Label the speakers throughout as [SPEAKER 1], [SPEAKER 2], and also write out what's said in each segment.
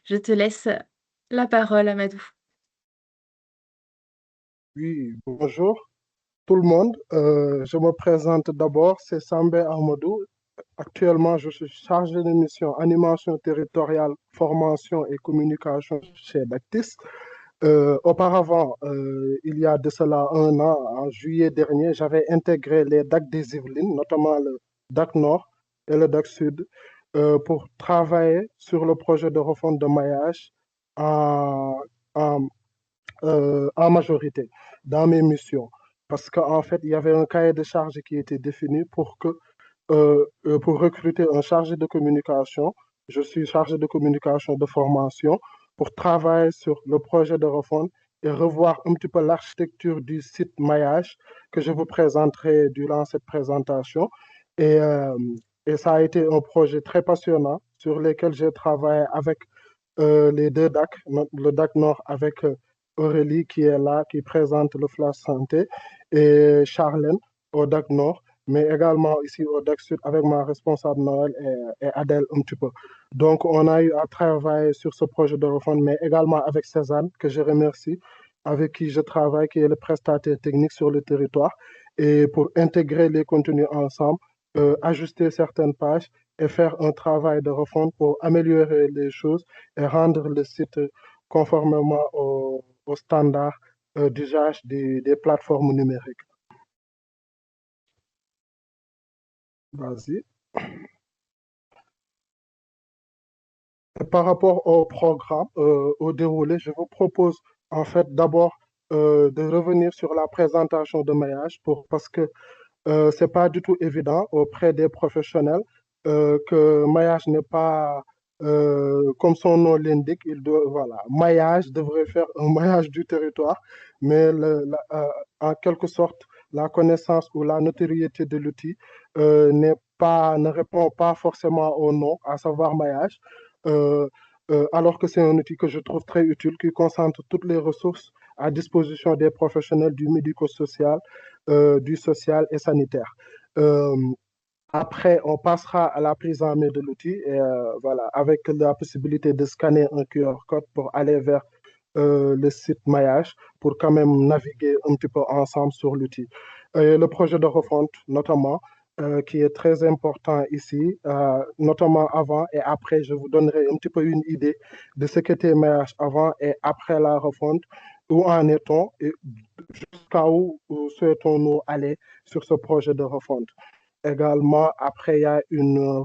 [SPEAKER 1] Je te laisse la parole, Amadou.
[SPEAKER 2] Oui, bonjour tout le monde. Je me présente d'abord, c'est Sambé Ahmadou. Actuellement, je suis chargé de mission animation territoriale, formation et communication chez Dactis. Auparavant, il y a de cela un an, en juillet dernier, j'avais intégré les DAC des Yvelines, notamment le DAC Nord et le DAC Sud, pour travailler sur le projet de refonte de maillage en, en en majorité dans mes missions. Parce qu'en fait, il y avait un cahier de charges qui était défini pour recruter un chargé de communication. Je suis chargé de communication de formation pour travailler sur le projet de refonte et revoir un petit peu l'architecture du site maillage que je vous présenterai durant cette présentation. Et, euh, et ça a été un projet très passionnant sur lequel j'ai travaillé avec les deux DAC, le DAC Nord avec Aurélie qui est là, qui présente le Flash Santé, et Charlène au DAC Nord, mais également ici au DAC Sud avec ma responsable Noël et Adèle un petit peu. Donc, on a eu à travailler sur ce projet de refonte, mais également avec Cézanne, que je remercie, avec qui je travaille, qui est le prestataire technique sur le territoire, et pour intégrer les contenus ensemble, ajuster certaines pages et faire un travail de refonte pour améliorer les choses et rendre le site conformément aux standards d'usage des plateformes numériques. Vas-y. Et par rapport au programme, au déroulé, je vous propose en fait d'abord de revenir sur la présentation de maillage parce que c'est pas du tout évident auprès des professionnels que maillage n'est pas, comme son nom l'indique, voilà, maillage devrait faire un maillage du territoire, mais en quelque sorte, la connaissance ou la notoriété de l'outil ne répond pas forcément au nom, à savoir maillage, euh, alors que c'est un outil que je trouve très utile, qui concentre toutes les ressources à disposition des professionnels du médico-social, du social et sanitaire. Euh, Après, on passera à la prise en main de l'outil et voilà, avec la possibilité de scanner un QR code pour aller vers le site maillage pour quand même naviguer un petit peu ensemble sur l'outil. Le projet de refonte, notamment, qui est très important ici, notamment avant et après, je vous donnerai un petit peu une idée de ce qu'était maillage avant et après la refonte, où en est-on et jusqu'à où souhaitons-nous aller sur ce projet de refonte. Également, après, il y a une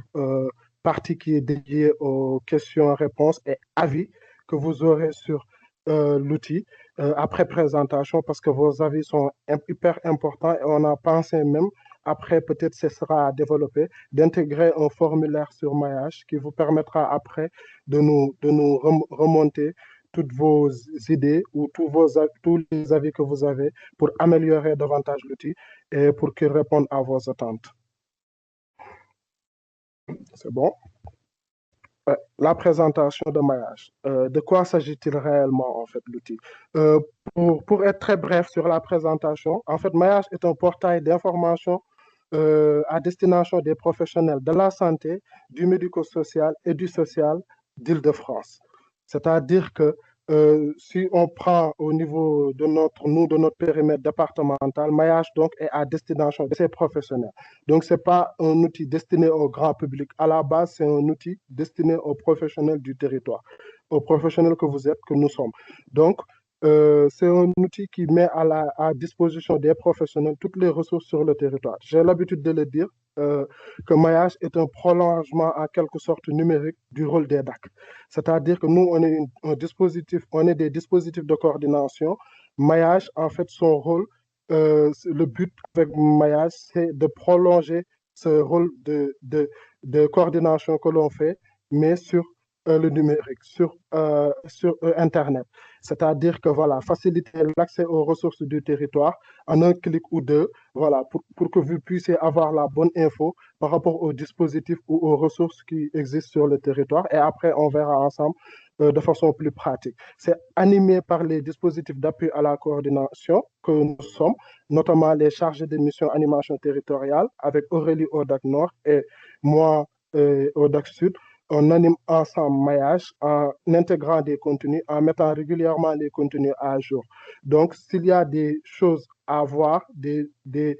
[SPEAKER 2] partie qui est dédiée aux questions-réponses et avis que vous aurez sur l'outil après présentation parce que vos avis sont hyper importants et on a pensé même, après peut-être ce sera à développer, d'intégrer un formulaire sur maillage qui vous permettra après de nous remonter toutes vos idées ou tous les avis que vous avez pour améliorer davantage l'outil et pour qu'il réponde à vos attentes. C'est bon. La présentation de maillage. De quoi s'agit-il réellement, en fait, l'outil? Euh, pour être très bref sur la présentation, en fait, maillage est un portail d'information à destination des professionnels de la santé, du médico-social et du social d'Île-de-France. C'est-à-dire que si on prend au niveau de notre périmètre départemental, maillage donc est à destination de ces professionnels. Donc, ce n'est pas un outil destiné au grand public. À la base, c'est un outil destiné aux professionnels du territoire, aux professionnels que vous êtes, que nous sommes. Donc, c'est un outil qui met à disposition des professionnels toutes les ressources sur le territoire. J'ai l'habitude de le dire que Maillage est un prolongement en quelque sorte numérique du rôle des DAC. C'est-à-dire que nous, un dispositif, on est des dispositifs de coordination. Maillage, en fait, son rôle, le but avec Maillage, c'est de prolonger ce rôle de coordination que l'on fait, mais sur le numérique, sur Internet. C'est-à-dire que voilà, faciliter l'accès aux ressources du territoire en un clic ou deux, voilà, pour que vous puissiez avoir la bonne info par rapport aux dispositifs ou aux ressources qui existent sur le territoire. Et après, on verra ensemble de façon plus pratique. C'est animé par les dispositifs d'appui à la coordination que nous sommes, notamment les chargés de mission animation territoriale avec Aurélie au DAC Nord et moi au DAC Sud. on anime ensemble maillage en intégrant des contenus, en mettant régulièrement les contenus à jour. Donc, s'il y a des choses à voir, de, de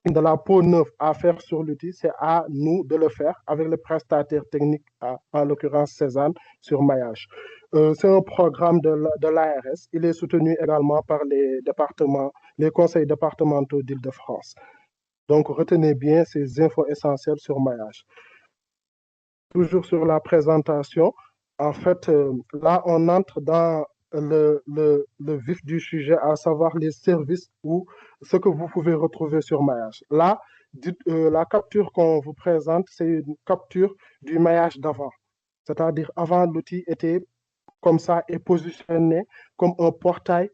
[SPEAKER 2] la peau neuve à faire sur l'outil, c'est à nous de le faire avec le prestataire technique, en l'occurrence Cézanne, sur maillage. C'est un programme de l'ARS. Il est soutenu également par les départements, les conseils départementaux d'Île-de-France. Donc, retenez bien ces infos essentielles sur maillage. Toujours sur la présentation, en fait, là, on entre dans le vif du sujet, à savoir les services ou ce que vous pouvez retrouver sur maillage. Là, la capture qu'on vous présente, c'est une capture du maillage d'avant. C'est-à-dire, avant, l'outil était comme ça et positionné comme un portail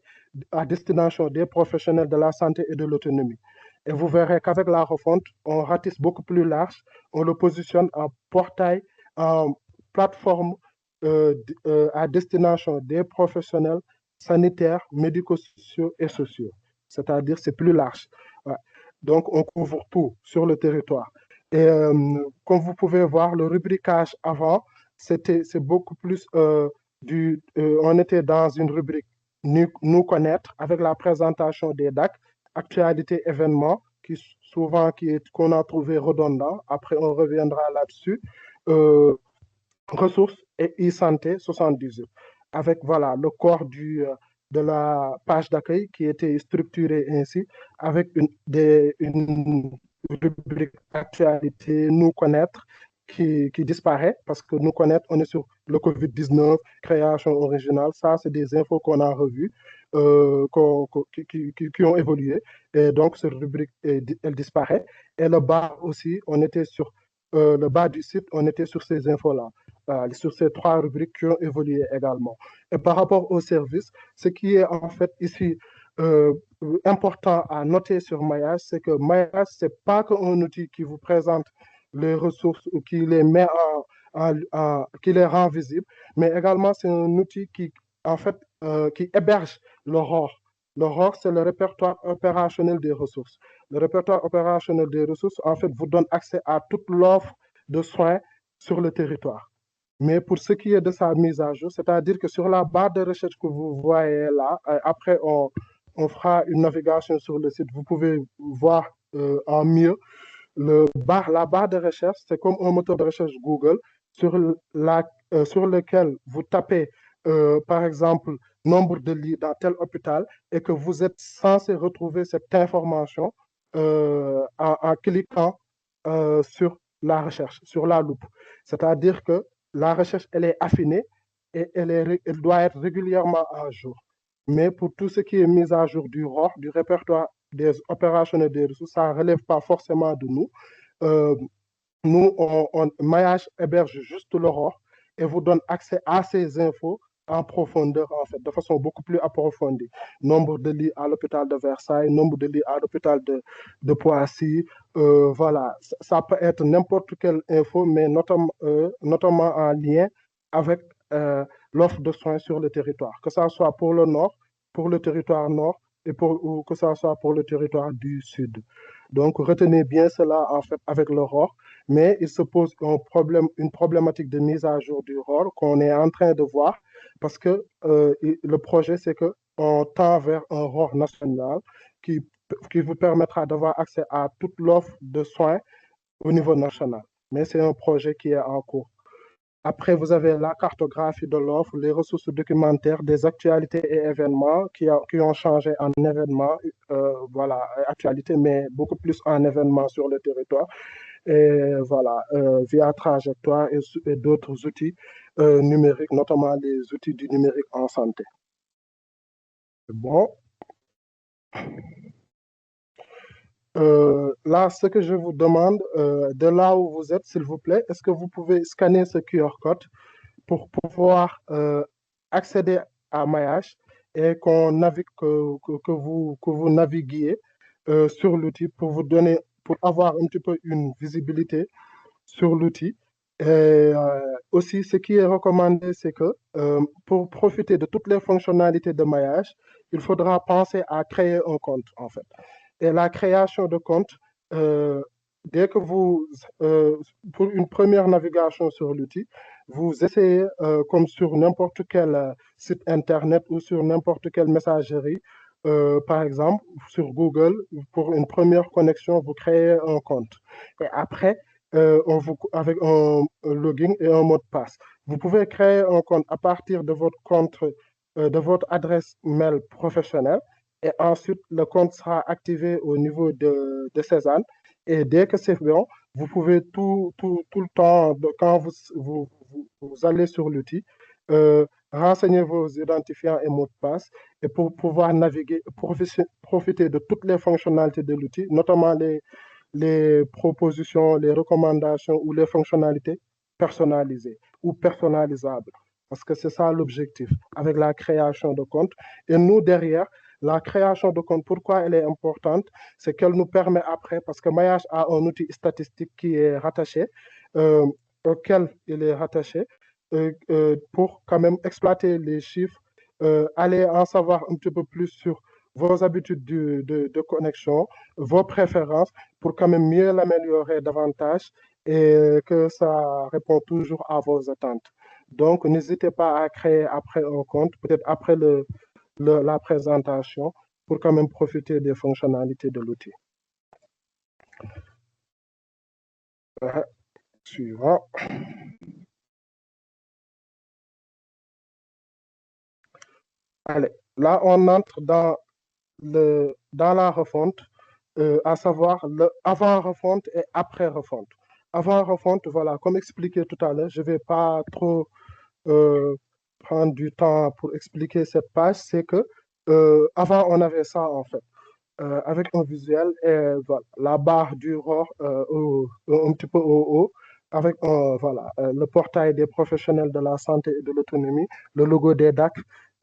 [SPEAKER 2] à destination des professionnels de la santé et de l'autonomie. Et vous verrez qu'avec la refonte, on ratisse beaucoup plus large, on le positionne en portail, en plateforme à destination des professionnels sanitaires, médico-sociaux et sociaux. C'est-à-dire, c'est plus large. Ouais. Donc, on couvre tout sur le territoire. Et comme vous pouvez voir, le rubricage avant, c'est beaucoup plus on était dans une rubrique nous connaître avec la présentation des DAC, actualités, événements, qu'on a trouvé redondant. Après, on reviendra là-dessus. Euh, Ressources et e-santé 78, avec voilà, le corps de la page d'accueil qui était structuré ainsi, avec une rubrique actualité, nous connaître, qui disparaît, parce que nous connaître, on est sur le COVID-19, création originale, ça c'est des infos qu'on a revues, qui ont évolué, et donc cette rubrique, elle disparaît. Et le bas aussi, on était sur le bas du site, on était sur ces infos-là, sur ces trois rubriques qui ont évolué également. Et par rapport au service, ce qui est en fait ici euh, important à noter sur Maillage, c'est que Maillage, ce n'est pas qu'un outil qui vous présente les ressources ou qui les met qui les rend visibles, mais également c'est un outil qui, en fait, qui héberge l'Aurore. L'Aurore, c'est le répertoire opérationnel des ressources. Le répertoire opérationnel des ressources, en fait, vous donne accès à toute l'offre de soins sur le territoire. Mais pour ce qui est de sa mise à jour, c'est-à-dire que sur la barre de recherche que vous voyez là, après on fera une navigation sur le site, vous pouvez voir en mieux la barre de recherche, c'est comme un moteur de recherche Google sur lequel vous tapez, par exemple, nombre de lits dans tel hôpital et que vous êtes censé retrouver cette information en cliquant sur la recherche, sur la loupe. C'est-à-dire que la recherche, elle est affinée et elle doit être régulièrement à jour. Mais pour tout ce qui est mise à jour du ROR, du répertoire des opérations et des ressources, ça ne relève pas forcément de nous. Euh, Nous, Maillage héberge juste le ROR et vous donne accès à ces infos en profondeur, en fait, de façon beaucoup plus approfondie. Nombre de lits à l'hôpital de Versailles, nombre de lits à l'hôpital de Poissy, voilà. Ça peut être n'importe quelle info, mais notamment en lien avec l'offre de soins sur le territoire, que ce soit pour le nord, pour le territoire nord, ou que ce soit pour le territoire du sud. Donc, retenez bien cela, en fait, avec l'Aurore, mais il se pose une problématique de mise à jour du rôle qu'on est en train de voir, parce que le projet, c'est qu'on tend vers un rôle national qui, qui vous permettra d'avoir accès à toute l'offre de soins au niveau national. Mais c'est un projet qui est en cours. Après, vous avez la cartographie de l'offre, les ressources documentaires, des actualités et événements qui ont changé en événements, voilà, actualités, mais beaucoup plus en événements sur le territoire. Et voilà, via trajectoire et d'autres outils numériques, notamment les outils du numérique en santé. Bon, là, ce que je vous demande, de là où vous êtes, s'il vous plaît, est-ce que vous pouvez scanner ce QR code pour pouvoir accéder à Maillage et que vous naviguiez sur l'outil pour avoir un petit peu une visibilité sur l'outil. Et aussi, ce qui est recommandé, c'est que pour profiter de toutes les fonctionnalités de maillage, il faudra penser à créer un compte, en fait. Et la création de compte, euh, dès que pour une première navigation sur l'outil, vous essayez, comme sur n'importe quel site Internet ou sur n'importe quelle messagerie, par exemple, sur Google, pour une première connexion, vous créez un compte. Et après, avec un login et un mot de passe, vous pouvez créer un compte à partir de votre compte, de votre adresse mail professionnelle. Et ensuite, le compte sera activé au niveau de Cézanne. Et dès que c'est bon, vous pouvez tout le temps, quand vous allez sur l'outil, renseigner vos identifiants et mots de passe et pour pouvoir naviguer, profiter de toutes les fonctionnalités de l'outil, notamment les propositions, les recommandations ou les fonctionnalités personnalisées ou personnalisables. Parce que c'est ça l'objectif avec la création de compte. Et nous, derrière, la création de compte, pourquoi elle est importante? C'est qu'elle nous permet après, parce que Maillage a un outil statistique qui est rattaché, euh, auquel il est rattaché, pour quand même exploiter les chiffres, aller en savoir un petit peu plus sur vos habitudes de connexion, vos préférences, pour quand même mieux l'améliorer davantage et que ça répond toujours à vos attentes. Donc, n'hésitez pas à créer après un compte, peut-être après la présentation, pour quand même profiter des fonctionnalités de l'outil. Suivant. Allez, là, on entre dans la refonte, à savoir le avant refonte et après refonte. Avant refonte, voilà, comme expliqué tout à l'heure, je ne vais pas trop euh, prendre du temps pour expliquer cette page. C'est que avant, on avait ça en fait, avec un visuel et voilà, la barre du ROR un petit peu au haut, avec voilà, le portail des professionnels de la santé et de l'autonomie, le logo des DAC,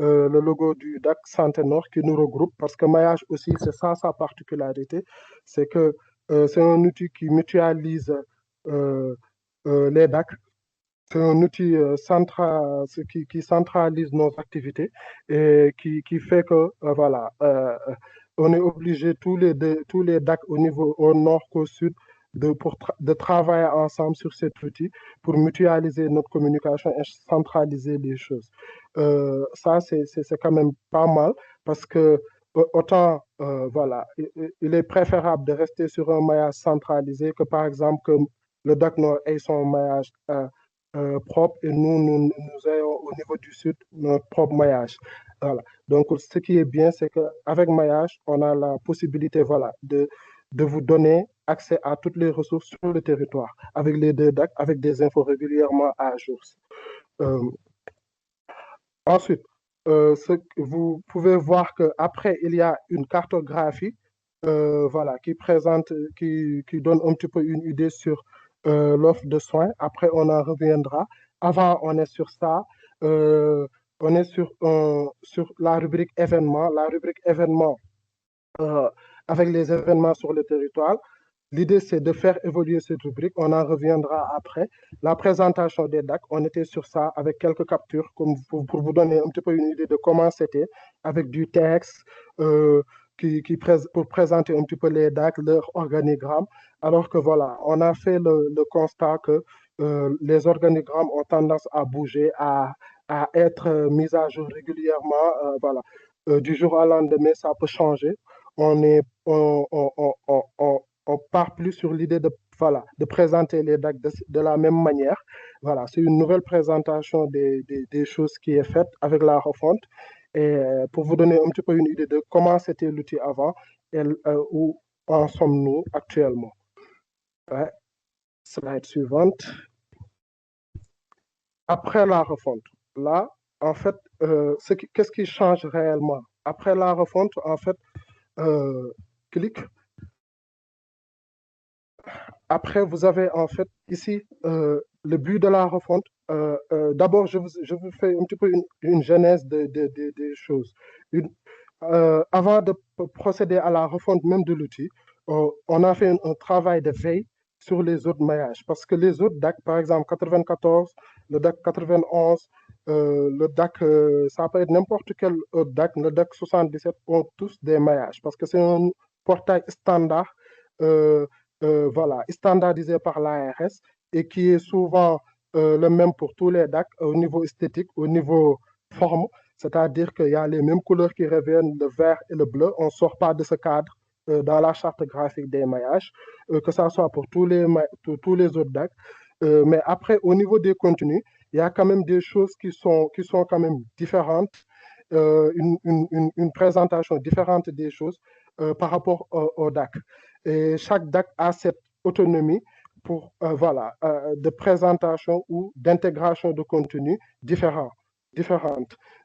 [SPEAKER 2] le logo du DAC Santé Nord qui nous regroupe, parce que Maillage aussi, c'est ça sa particularité, c'est que c'est un outil qui mutualise euh, les DAC. C'est un outil qui centralise nos activités et qui fait que, voilà, on est obligé tous les DAC au niveau au nord qu'au sud de travailler ensemble sur cet outil pour mutualiser notre communication et centraliser les choses. Ça, c'est quand même pas mal parce que autant, voilà, il est préférable de rester sur un maillage centralisé que, par exemple, que le DAC Nord ait son maillage propre et nous ayons au niveau du sud notre propre maillage. Voilà. Donc, ce qui est bien, c'est qu'avec maillage, on a la possibilité voilà, de vous donner accès à toutes les ressources sur le territoire, avec les deux DAC, avec des infos régulièrement à jour. Euh, Ensuite, vous pouvez voir qu'après, il y a une cartographie voilà, qui donne un petit peu une idée sur l'offre de soins. Après, on en reviendra. Avant, on est sur ça. Euh, on est sur la rubrique événements. La rubrique événements, euh, avec les événements sur le territoire. L'idée, c'est de faire évoluer cette rubrique. On en reviendra après. La présentation des DAC, on était sur ça avec quelques captures comme pour vous donner un petit peu une idée de comment c'était, avec du texte pour présenter un petit peu les DAC, leur organigramme. Alors que voilà, on a fait le constat que les organigrammes ont tendance à bouger, à être mis à jour régulièrement. Voilà. Du jour au lendemain, ça peut changer. On est, on part plus sur l'idée de, voilà, de présenter les DAC de la même manière. Voilà, c'est une nouvelle présentation des choses qui est faite avec la refonte. Et pour vous donner un petit peu une idée de comment c'était l'outil avant et où en sommes-nous actuellement. Ouais. Slide suivante. Après la refonte, là, en fait, qu'est-ce qui change réellement? Après la refonte, en fait, euh, clic. Après, vous avez en fait ici le but de la refonte. D'abord, je vous fais un petit peu une genèse des choses. Avant de procéder à la refonte même de l'outil, on a fait un travail de veille sur les autres maillages. Parce que les autres DAC, par exemple 94, le DAC 91, le DAC, ça peut être n'importe quel autre DAC, le DAC 77, ont tous des maillages. Parce que c'est un portail standard voilà, standardisé par l'ARS et qui est souvent le même pour tous les DAC au niveau esthétique, au niveau forme, c'est-à-dire qu'il y a les mêmes couleurs qui reviennent, le vert et le bleu. On ne sort pas de ce cadre dans la charte graphique des maillages, que ça soit pour tous les autres DAC. Mais après, au niveau des contenus, il y a quand même des choses qui sont quand même différentes, une présentation différente des choses par rapport au DAC. Et chaque DAC a cette autonomie pour, voilà, de présentation ou d'intégration de contenu différentes.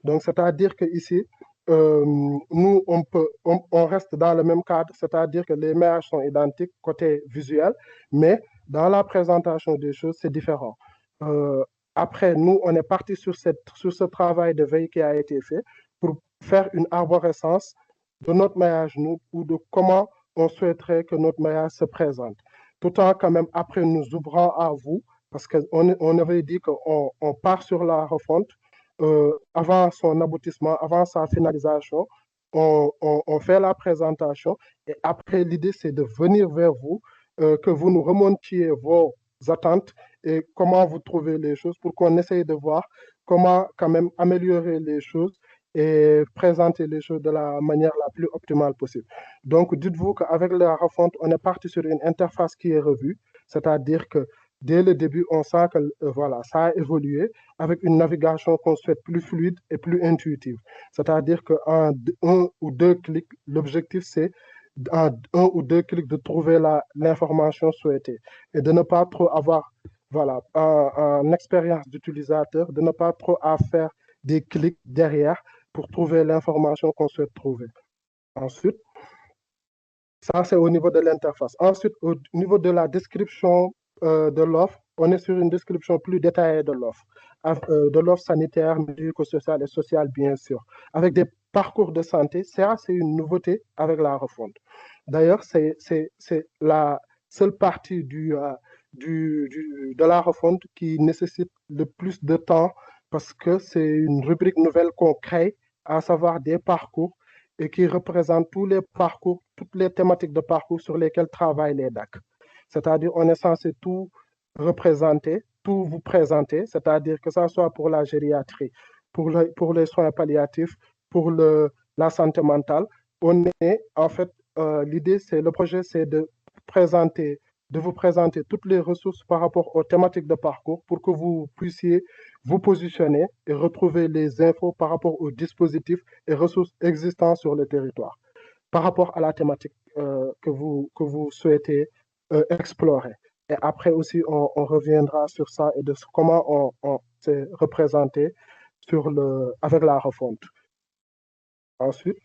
[SPEAKER 2] Donc, c'est-à-dire qu'ici, nous, on reste dans le même cadre, c'est-à-dire que les messages sont identiques côté visuel, mais dans la présentation des choses, c'est différent. Euh, Après, nous, on est parti sur ce travail de veille qui a été fait pour faire une arborescence de notre maillage, nous, ou de comment on souhaiterait que notre maillage se présente. Tout en quand même, après, nous ouvrant à vous, parce qu'on avait dit qu'on part sur la refonte avant son aboutissement, avant sa finalisation, on fait la présentation et après, l'idée, c'est de venir vers vous, que vous nous remontiez vos attentes et comment vous trouvez les choses pour qu'on essaye de voir comment quand même améliorer les choses et présenter les choses de la manière la plus optimale possible. Donc, dites-vous qu'avec la refonte, on est parti sur une interface qui est revue, c'est-à-dire que dès le début, on sent que voilà, ça a évolué avec une navigation qu'on souhaite plus fluide et plus intuitive. C'est-à-dire qu'en un ou deux clics, l'objectif, c'est en un ou deux clics de trouver l'information souhaitée et de ne pas trop avoir, voilà, en expérience d'utilisateur, de ne pas trop à faire des clics derrière pour trouver l'information qu'on souhaite trouver. Ensuite, ça, c'est au niveau de l'interface. Ensuite, au niveau de la description de l'offre, on est sur une description plus détaillée de l'offre sanitaire, médico-sociale et sociale, bien sûr, avec des parcours de santé. Ça, c'est une nouveauté avec la refonte. D'ailleurs, c'est la seule partie de la refonte qui nécessite le plus de temps parce que c'est une rubrique nouvelle qu'on crée, à savoir des parcours et qui représente tous les parcours, toutes les thématiques de parcours sur lesquelles travaillent les DAC. C'est-à-dire, on est censé tout représenter, tout vous présenter, c'est-à-dire que ça soit pour la gériatrie, pour les soins palliatifs, pour la santé mentale. On est, en fait, l'idée, c'est, le projet, c'est présenter, de vous présenter toutes les ressources par rapport aux thématiques de parcours pour que vous puissiez vous positionner et retrouver les infos par rapport aux dispositifs et ressources existantes sur le territoire, par rapport à la thématique que vous souhaitez explorer. Et après aussi, on reviendra sur ça et de comment on s'est représenté avec la refonte. Ensuite,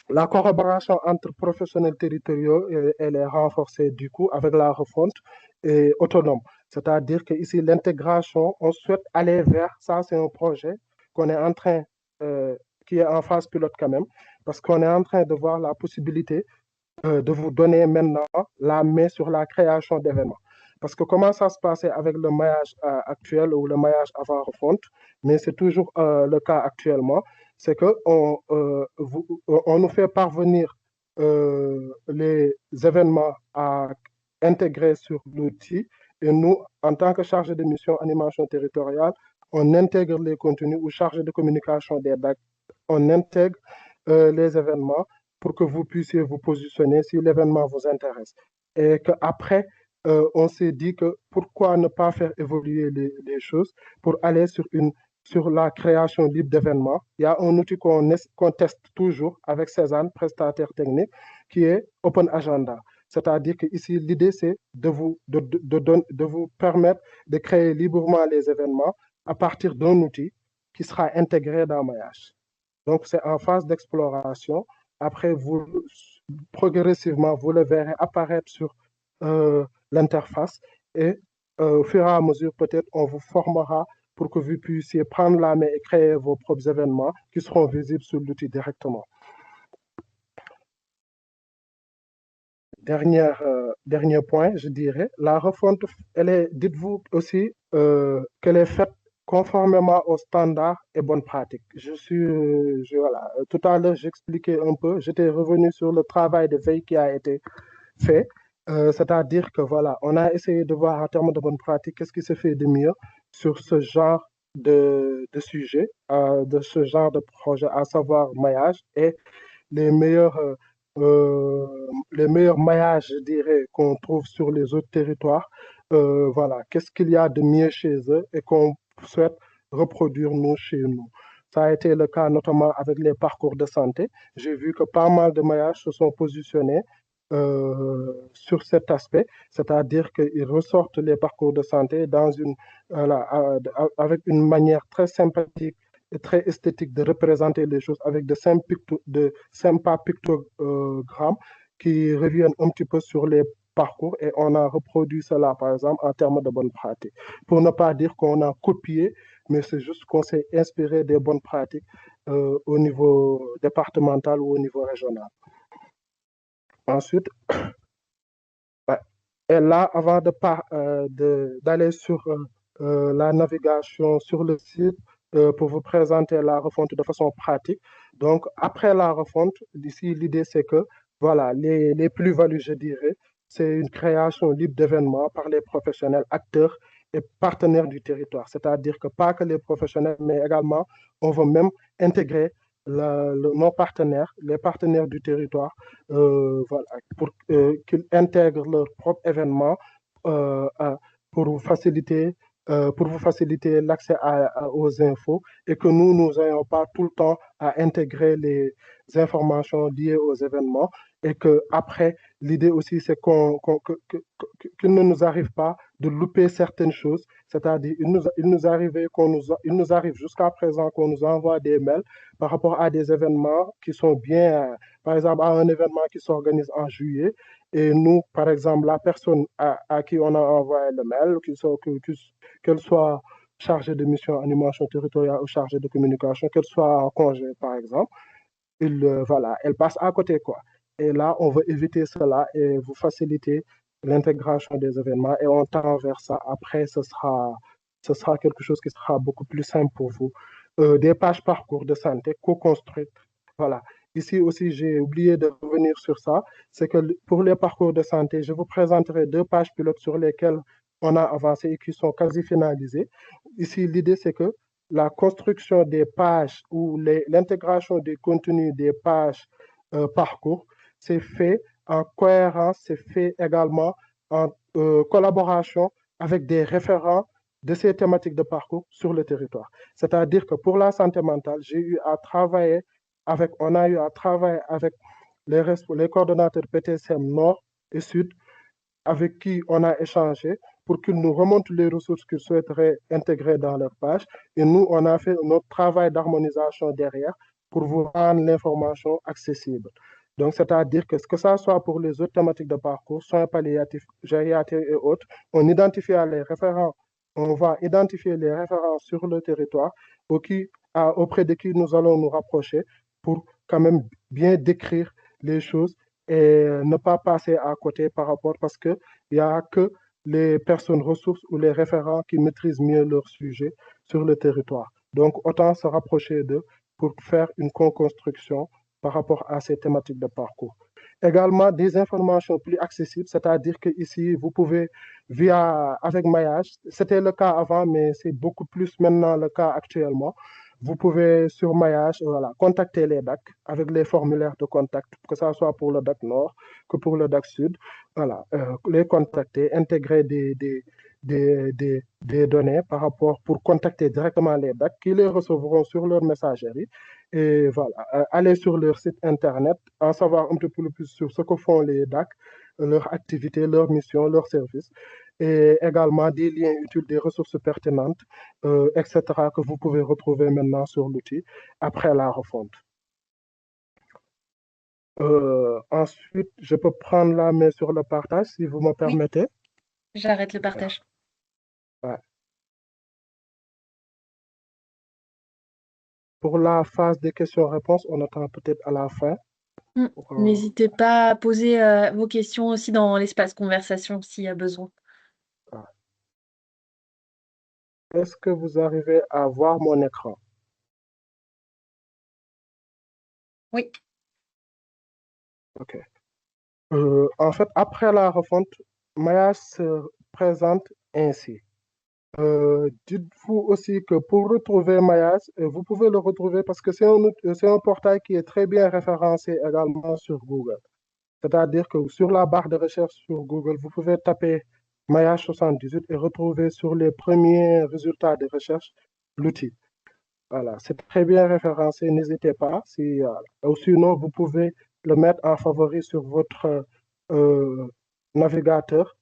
[SPEAKER 2] la collaboration entre professionnels territoriaux, elle est renforcée du coup avec la refonte et autonome. C'est-à-dire qu'ici, l'intégration, on souhaite aller vers, ça c'est un projet qu'on est en train, qui est en phase pilote quand même, parce qu'on est en train de voir la possibilité de vous donner maintenant la main sur la création d'événements. Parce que comment ça se passait avec le maillage actuel ou le maillage avant refonte, mais c'est toujours le cas actuellement, c'est qu'on on nous fait parvenir les événements à intégrer sur l'outil et nous, en tant que chargé de mission animation territoriale, on intègre les contenus ou chargé de communication des DAC, on intègre les événements pour que vous puissiez vous positionner si l'événement vous intéresse. Et qu'après, on s'est dit que pourquoi ne pas faire évoluer les choses pour aller sur la création libre d'événements. Il y a un outil qu'on teste toujours avec Cézanne, prestataire technique, qui est Open Agenda. C'est-à-dire que ici, l'idée, c'est de vous permettre de créer librement les événements à partir d'un outil qui sera intégré dans Maillage. Donc, c'est en phase d'exploration. Après, progressivement, vous le verrez apparaître sur l'interface et au fur et à mesure, peut-être, on vous formera pour que vous puissiez prendre la main et créer vos propres événements qui seront visibles sur l'outil directement. Dernier point, je dirais, la refonte, dites-vous aussi qu'elle est faite conformément aux standards et bonnes pratiques. Voilà, tout à l'heure, j'expliquais un peu, j'étais revenu sur le travail de veille qui a été fait C'est-à-dire que voilà, on a essayé de voir en termes de bonne pratique qu'est-ce qui se fait de mieux sur ce genre de sujet, de ce genre de projet, à savoir maillage et les meilleurs, euh, les meilleurs maillages, je dirais, qu'on trouve sur les autres territoires. Voilà, qu'est-ce qu'il y a de mieux chez eux et qu'on souhaite reproduire nous chez nous. Ça a été le cas notamment avec les parcours de santé. J'ai vu que pas mal de maillages se sont positionnés sur cet aspect, c'est-à-dire qu'ils ressortent les parcours de santé dans voilà, avec une manière très sympathique et très esthétique de représenter les choses avec de sympas pictogrammes qui reviennent un petit peu sur les parcours et on a reproduit cela, par exemple, en termes de bonnes pratiques. Pour ne pas dire qu'on a copié, mais c'est juste qu'on s'est inspiré des bonnes pratiques au niveau départemental ou au niveau régional. Ensuite, ouais. Et là, avant d'aller sur la navigation sur le site pour vous présenter la refonte de façon pratique. Donc, après la refonte, ici, l'idée, c'est que, voilà, les plus-values, je dirais, c'est une création libre d'événements par les professionnels, acteurs et partenaires du territoire. C'est-à-dire que pas que les professionnels, mais également, on veut même intégrer nos partenaires, les partenaires du territoire, voilà, pour qu'ils intègrent leurs propres événements euh, à- pour pour vous faciliter l'accès aux infos et que nous n'ayons pas tout le temps à intégrer les informations liées aux événements et que après, l'idée aussi, c'est qu'il ne nous arrive pas de louper certaines choses. C'est-à-dire, il nous arrive jusqu'à présent qu'on nous envoie des mails par rapport à des événements qui sont bien, par exemple, à un événement qui s'organise en juillet. Et nous, par exemple, la personne à qui on a envoyé le mail, qu'elle soit chargée de mission animation territoriale ou chargée de communication, qu'elle soit en congé, par exemple, voilà, elle passe à côté, quoi. Et là, on veut éviter cela et vous faciliter l'intégration des événements et on tend vers ça. Après, ce sera quelque chose qui sera beaucoup plus simple pour vous. Des pages parcours de santé co-construites. Voilà. Ici aussi, j'ai oublié de revenir sur ça. C'est que pour les parcours de santé, je vous présenterai deux pages pilotes sur lesquelles on a avancé et qui sont quasi finalisées. Ici, l'idée, c'est que la construction des pages ou l'intégration des contenus des pages parcours, c'est fait en cohérence, c'est fait également en collaboration avec des référents de ces thématiques de parcours sur le territoire. C'est-à-dire que pour la santé mentale, on a eu à travailler avec les coordonnateurs PTCM Nord et Sud avec qui on a échangé pour qu'ils nous remontent les ressources qu'ils souhaiteraient intégrer dans leur page. Et nous, on a fait notre travail d'harmonisation derrière pour vous rendre l'information accessible. Donc, c'est-à-dire que ça soit pour les autres thématiques de parcours, soins palliatifs, gériatrie et autres, on va identifier les référents sur le territoire auprès de qui nous allons nous rapprocher pour quand même bien décrire les choses et ne pas passer à côté par rapport parce qu'il n'y a que les personnes ressources ou les référents qui maîtrisent mieux leur sujet sur le territoire. Donc, autant se rapprocher d'eux pour faire une co-construction par rapport à ces thématiques de parcours. Également, des informations plus accessibles, c'est-à-dire que ici, vous pouvez, avec Maillage, c'était le cas avant, mais c'est beaucoup plus maintenant le cas actuellement. Vous pouvez sur Maillage, voilà, contacter les DAC avec les formulaires de contact, que ce soit pour le DAC Nord que pour le DAC Sud. Voilà, les contacter, intégrer des données par rapport pour contacter directement les DAC qui les recevront sur leur messagerie. Et voilà, aller sur leur site internet, en savoir un peu plus sur ce que font les DAC, leur activité, leur mission, leurs services, et également des liens utiles, des ressources pertinentes, etc., que vous pouvez retrouver maintenant sur l'outil après la refonte. Ensuite, je peux prendre la main sur le partage si vous me
[SPEAKER 1] Oui,
[SPEAKER 2] permettez.
[SPEAKER 1] j'arrête le
[SPEAKER 2] Super.
[SPEAKER 1] partage.
[SPEAKER 2] Ouais. Pour la phase des questions-réponses, on attend peut-être à la fin.
[SPEAKER 1] Mm.
[SPEAKER 2] Pour,
[SPEAKER 1] N'hésitez pas à poser vos questions aussi dans l'espace conversation s'il y a besoin.
[SPEAKER 2] ouais. Est-ce que vous arrivez à voir mon écran?
[SPEAKER 1] Oui.
[SPEAKER 2] OK. En fait, après la refonte, Maillage se présente ainsi. Dites-vous aussi que pour retrouver Maillage, vous pouvez le retrouver parce que c'est un portail qui est très bien référencé également sur Google. C'est-à-dire que sur la barre de recherche sur Google, vous pouvez taper Maillage 78 et retrouver sur les premiers résultats de recherche l'outil. Voilà, c'est très bien référencé, n'hésitez pas. Si, ou sinon, vous pouvez le mettre en favori sur votre euh, navigateur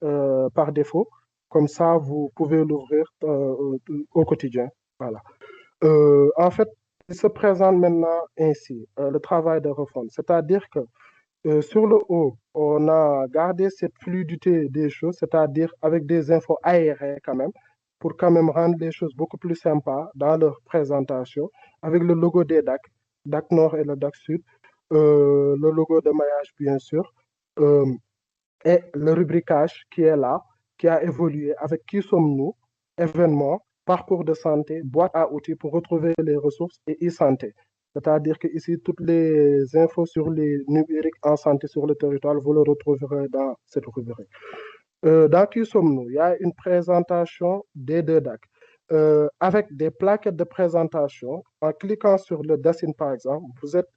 [SPEAKER 2] par défaut. Comme ça, vous pouvez l'ouvrir au quotidien. Voilà. En fait, il se présente maintenant ainsi, le travail de refonte. C'est-à-dire que sur le haut, on a gardé cette fluidité des choses, c'est-à-dire avec des infos aérées quand même, pour quand même rendre les choses beaucoup plus sympas dans leur présentation, avec le logo des DAC, DAC Nord et le DAC Sud, le logo de maillage bien sûr, euh, et le rubricage qui est là, qui a évolué avec qui sommes-nous, événements, parcours de santé, boîte à outils pour retrouver les ressources et e-santé. C'est-à-dire que ici, toutes les infos sur les numériques en santé sur le territoire, vous le retrouverez dans cette rubrique. Dans qui sommes-nous? Il y a une présentation des deux DAC avec des plaquettes de présentation. En cliquant sur le dessin, par exemple, vous êtes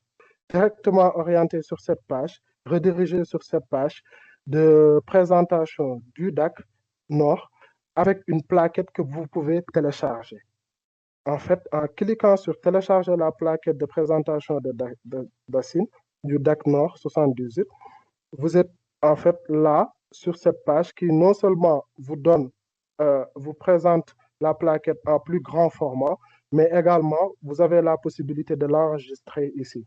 [SPEAKER 2] directement orienté sur cette page, redirigé sur cette page de présentation du DAC Nord avec une plaquette que vous pouvez télécharger. En fait, en cliquant sur télécharger la plaquette de présentation d'Assin du DAC Nord 78, vous êtes en fait là sur cette page qui non seulement vous présente la plaquette en plus grand format, mais également vous avez la possibilité de l'enregistrer ici.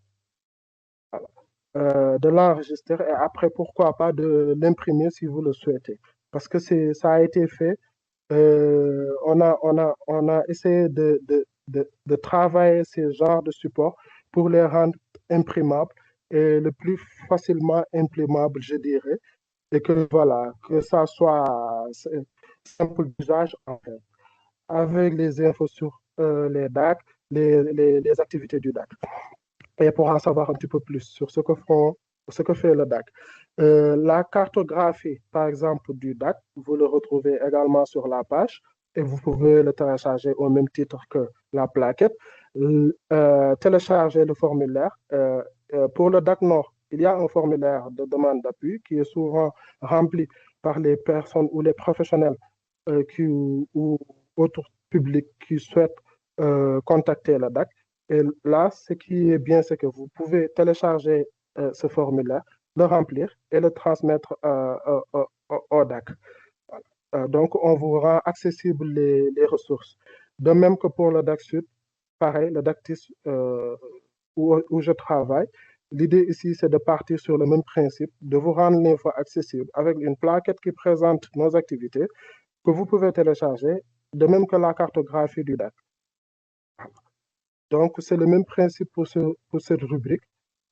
[SPEAKER 2] Voilà. De l'enregistrer et après, pourquoi pas de l'imprimer si vous le souhaitez. Parce que ça a été fait. On a essayé de travailler ces genres de supports pour les rendre imprimables et le plus facilement imprimables, je dirais. Et que voilà, que ça soit simple d'usage en fait, avec les infos sur les DAC, les activités du DAC et pour en savoir un petit peu plus sur ce que fait le DAC. La cartographie, par exemple, du DAC, vous le retrouvez également sur la page et vous pouvez le télécharger au même titre que la plaquette. Télécharger le formulaire. Pour le DAC Nord, il y a un formulaire de demande d'appui qui est souvent rempli par les personnes ou les professionnels ou autres publics qui souhaitent contacter le DAC. Et là, ce qui est bien, c'est que vous pouvez télécharger ce formulaire, le remplir et le transmettre au DAC. Donc, on vous rend accessible les ressources. De même que pour le DAC Sud, pareil, le DACTIS où je travaille, l'idée ici, c'est de partir sur le même principe, de vous rendre l'info accessible avec une plaquette qui présente nos activités que vous pouvez télécharger, de même que la cartographie du DAC. Donc, c'est le même principe pour cette rubrique.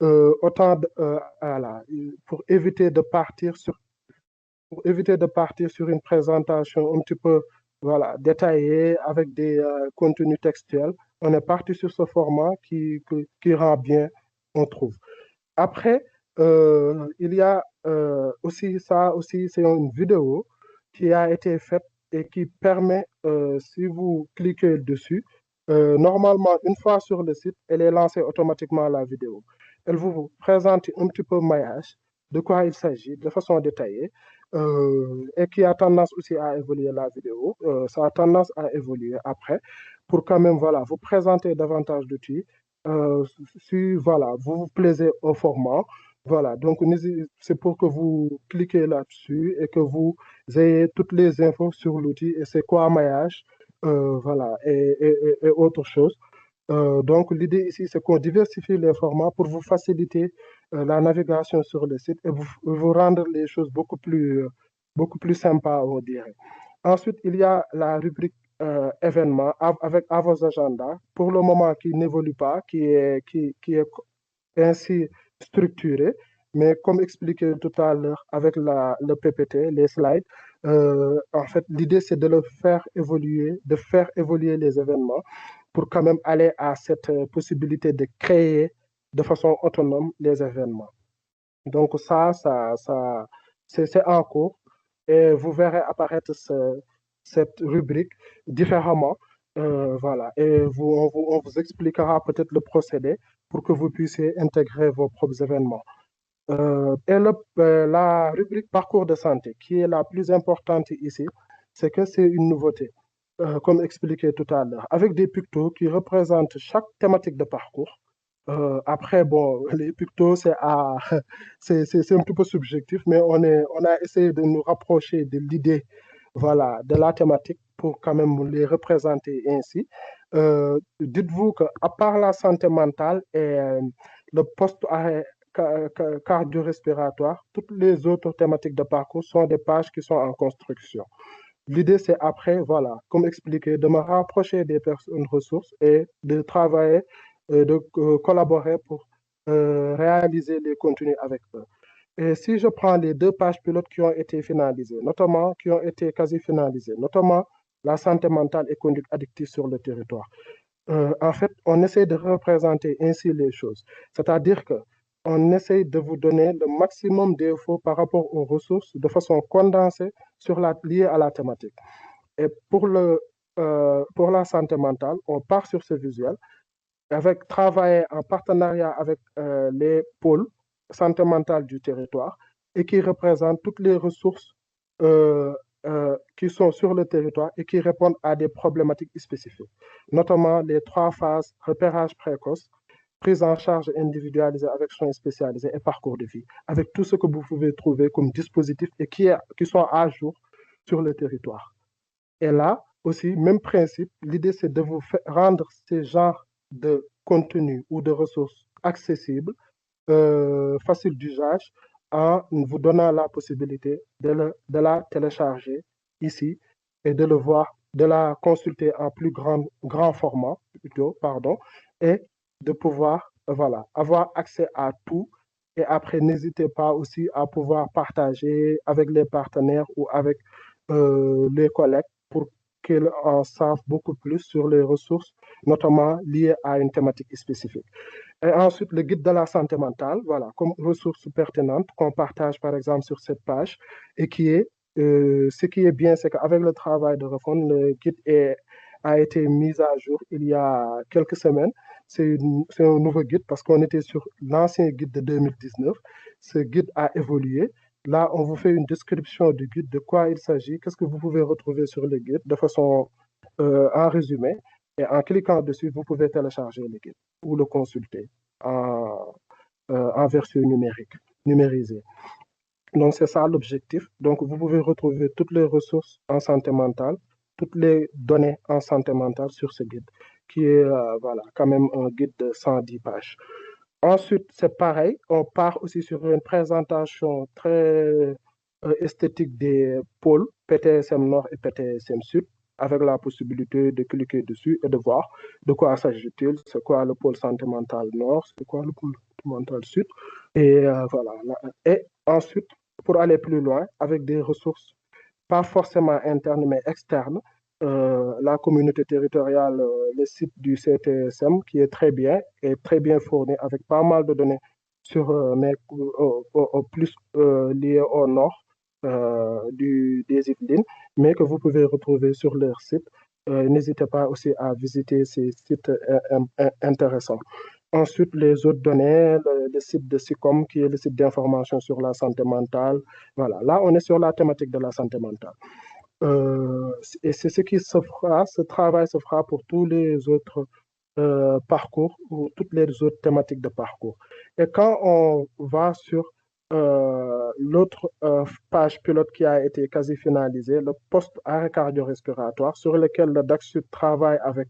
[SPEAKER 2] Voilà, pour éviter de partir sur une présentation un petit peu voilà, détaillée avec des contenus textuels, on est parti sur ce format qui rend bien, on trouve. Après, il y a aussi, c'est une vidéo qui a été faite et qui permet, si vous cliquez dessus, normalement, une fois sur le site, elle est lancée automatiquement la vidéo. Elle vous présente un petit peu maillage, de quoi il s'agit, de façon détaillée, et qui a tendance aussi à évoluer la vidéo. Ça a tendance à évoluer après pour quand même, voilà, vous présenter davantage d'outils. Si, voilà, vous vous plaisez au format, voilà, donc c'est pour que vous cliquez là-dessus et que vous ayez toutes les infos sur l'outil et c'est quoi maillage, voilà, et autre chose. Donc, l'idée ici, c'est qu'on diversifie les formats pour vous faciliter la navigation sur le site et vous rendre les choses beaucoup plus sympas, on dirait. Ensuite, il y a la rubrique événements avec à vos agendas, pour le moment qui n'évolue pas, qui est ainsi structuré, mais comme expliqué tout à l'heure avec le PPT, les slides, en fait, l'idée c'est de faire évoluer les événements pour quand même aller à cette possibilité de créer de façon autonome les événements. Donc c'est en cours et vous verrez apparaître cette rubrique différemment. Voilà. Et on vous expliquera peut-être le procédé pour que vous puissiez intégrer vos propres événements. La rubrique parcours de santé, qui est la plus importante ici, c'est que c'est une nouveauté, comme expliqué tout à l'heure, avec des pictos qui représentent chaque thématique de parcours. Après, bon, les pictos, c'est un petit peu subjectif, mais on a essayé de nous rapprocher de l'idée, voilà, de la thématique pour quand même les représenter ainsi. Dites-vous qu'à part la santé mentale et le post-arrêt cardio-respiratoire, toutes les autres thématiques de parcours sont des pages qui sont en construction. L'idée, c'est après, voilà, comme expliqué, de me rapprocher des personnes ressources et de travailler, de collaborer pour réaliser les contenus avec eux. Et si je prends les deux pages pilotes qui ont été finalisées, notamment, qui ont été quasi finalisées, notamment la santé mentale et conduite addictive sur le territoire, en fait, on essaie de représenter ainsi les choses. C'est-à-dire que on essaie de vous donner le maximum d'infos par rapport aux ressources de façon condensée liée à la thématique. Et pour la santé mentale, on part sur ce visuel avec travailler en partenariat avec les pôles santé mentale du territoire et qui représentent toutes les ressources euh, qui sont sur le territoire et qui répondent à des problématiques spécifiques, notamment les trois phases repérage précoce, prise en charge individualisée avec soins spécialisés et parcours de vie, avec tout ce que vous pouvez trouver comme dispositif et qui sont à jour sur le territoire. Et là aussi, même principe, l'idée c'est de rendre ces genres de contenu ou de ressources accessibles, faciles d'usage, en vous donnant la possibilité de la télécharger ici et de le voir, de la consulter en plus grand format, plutôt, pardon, et de pouvoir, voilà, avoir accès à tout. Et après, n'hésitez pas aussi à pouvoir partager avec les partenaires ou avec les collègues pour qu'ils en savent beaucoup plus sur les ressources, notamment liées à une thématique spécifique. Et ensuite, le guide de la santé mentale, voilà, comme ressource pertinente qu'on partage par exemple sur cette page et ce qui est bien, c'est qu'avec le travail de refonte, a été mis à jour il y a quelques semaines. C'est un nouveau guide parce qu'on était sur l'ancien guide de 2019. Ce guide a évolué. Là, on vous fait une description du guide, de quoi il s'agit, qu'est-ce que vous pouvez retrouver sur le guide de façon en résumé. Et en cliquant dessus, vous pouvez télécharger le guide ou le consulter en version numérique, numérisée. Donc, c'est ça l'objectif. Donc, vous pouvez retrouver toutes les ressources en santé mentale, toutes les données en santé mentale sur ce guide, qui est voilà, quand même un guide de 110 pages. Ensuite, c'est pareil, on part aussi sur une présentation très esthétique des pôles PTSM Nord et PTSM Sud, avec la possibilité de cliquer dessus et de voir de quoi s'agit-il, c'est quoi le pôle santé mentale Nord, c'est quoi le pôle mental Sud. Et voilà. Et ensuite, pour aller plus loin, avec des ressources pas forcément internes, mais externes, la communauté territoriale, le site du CTSM, qui est très bien fourni avec pas mal de données sur, mais plus liées au nord des Yvelines, mais que vous pouvez retrouver sur leur site. N'hésitez pas aussi à visiter ces sites intéressants. Ensuite, les autres données, le site de SICOM, qui est le site d'information sur la santé mentale. Voilà, là, on est sur la thématique de la santé mentale. Et c'est ce qui se fera, ce travail se fera pour tous les autres parcours ou toutes les autres thématiques de parcours. Et quand on va sur l'autre page pilote qui a été quasi finalisée, le post-arrêt cardio-respiratoire, sur lequel le DAC Sud travaille avec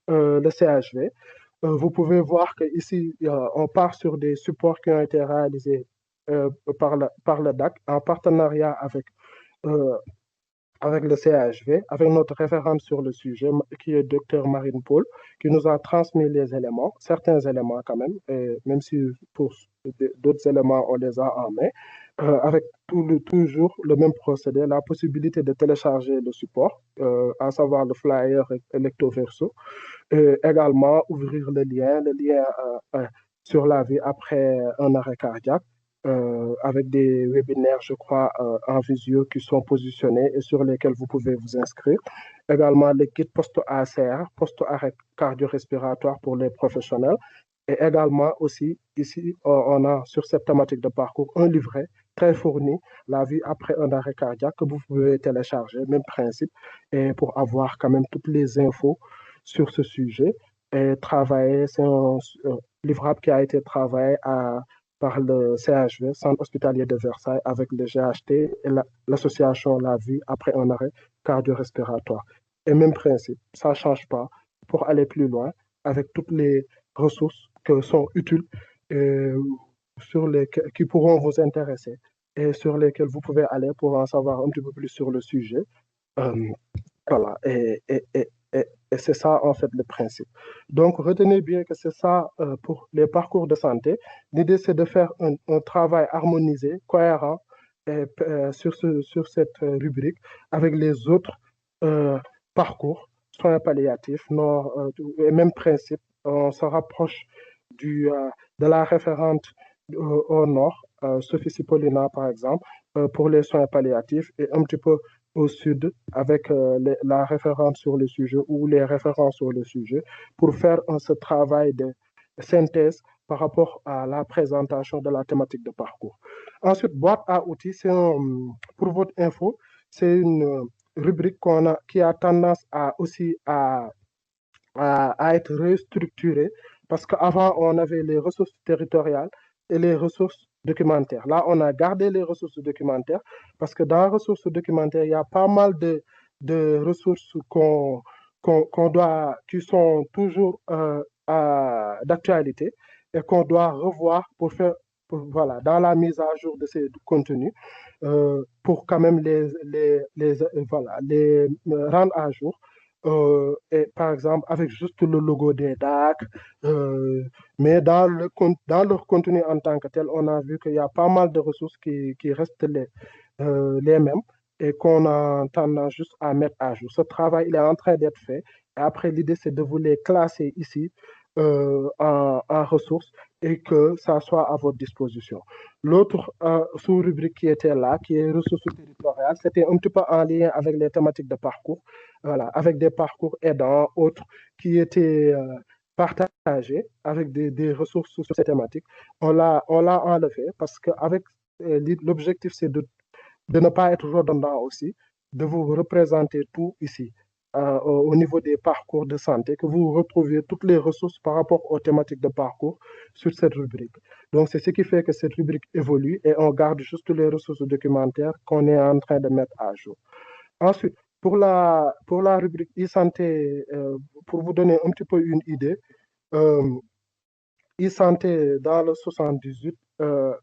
[SPEAKER 2] le CHV, vous pouvez voir qu'ici, on part sur des supports qui ont été réalisés par le DAC en partenariat euh, avec le CHV, avec notre référente sur le sujet, qui est Dr Marine Paul, qui nous a transmis les éléments, certains éléments quand même, et même si pour d'autres éléments, on les a en main, avec toujours le même procédé, la possibilité de télécharger le support, à savoir le flyer recto verso, également ouvrir le lien sur la vie après un arrêt cardiaque, avec des webinaires, je crois, en visio qui sont positionnés et sur lesquels vous pouvez vous inscrire. Également, le guide post-ACR, post-arrêt cardio-respiratoire pour les professionnels. Et également aussi, ici, on a sur cette thématique de parcours un livret très fourni, La vie après un arrêt cardiaque, que vous pouvez télécharger, même principe, et pour avoir quand même toutes les infos sur ce sujet. Et travailler, c'est un livrable qui a été travaillé par le CHV, Centre hospitalier de Versailles, avec le GHT et l'association La Vie après un arrêt cardio-respiratoire. Et même principe, ça ne change pas pour aller plus loin avec toutes les ressources qui sont utiles et qui pourront vous intéresser et sur lesquelles vous pouvez aller pour en savoir un petit peu plus sur le sujet. Euh, voilà, et c'est ça en fait le principe. Donc retenez bien que c'est ça pour les parcours de santé. L'idée c'est de faire un travail harmonisé, cohérent sur cette rubrique avec les autres euh, parcours, soins palliatifs, non, et même principe. On se rapproche de la référente au nord, Sophie Cipollina par exemple, pour les soins palliatifs et un petit peu au sud avec la référence sur le sujet ou les références sur le sujet pour faire ce travail de synthèse par rapport à la présentation de la thématique de parcours. Ensuite, boîte à outils, pour votre info, c'est une rubrique qui a tendance aussi à être restructurée parce qu'avant, on avait les ressources territoriales et les ressources documentaires. Là, on a gardé les ressources documentaires parce que dans les ressources documentaires, il y a pas mal de ressources qui sont toujours d'actualité et qu'on doit revoir voilà, dans la mise à jour de ces contenus pour quand même voilà, les rendre à jour et par exemple avec juste le logo des DAC, mais dans leur contenu en tant que tel, on a vu qu'il y a pas mal de ressources qui restent les mêmes et qu'on a tendance juste à mettre à jour. Ce travail, il est en train d'être fait. Et après, l'idée, c'est de vous les classer ici en ressources et que ça soit à votre disposition. L'autre sous-rubrique qui était là, qui est ressources territoriales, c'était un petit peu en lien avec les thématiques de parcours, voilà, avec des parcours aidants, autres qui étaient partagés avec des ressources sur ces thématiques. On l'a enlevé parce qu'avec l'objectif, c'est de ne pas être redondant aussi, de vous représenter tout ici au niveau des parcours de santé, que vous retrouviez toutes les ressources par rapport aux thématiques de parcours sur cette rubrique. Donc, c'est ce qui fait que cette rubrique évolue et on garde juste les ressources documentaires qu'on est en train de mettre à jour. Ensuite, pour la rubrique e-santé, pour vous donner un petit peu une idée, euh, e-santé dans le 78,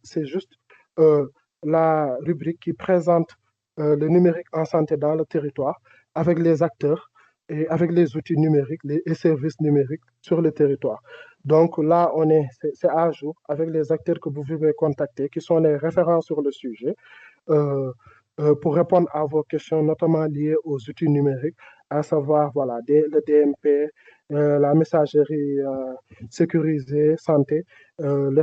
[SPEAKER 2] c'est juste euh, la rubrique qui présente le numérique en santé dans le territoire avec les acteurs et avec les outils numériques et services numériques sur le territoire. Donc là, c'est à jour avec les acteurs que vous pouvez contacter, qui sont les référents sur le sujet euh, pour répondre à vos questions, notamment liées aux outils numériques, à savoir voilà, le DMP, la messagerie sécurisée, santé, mon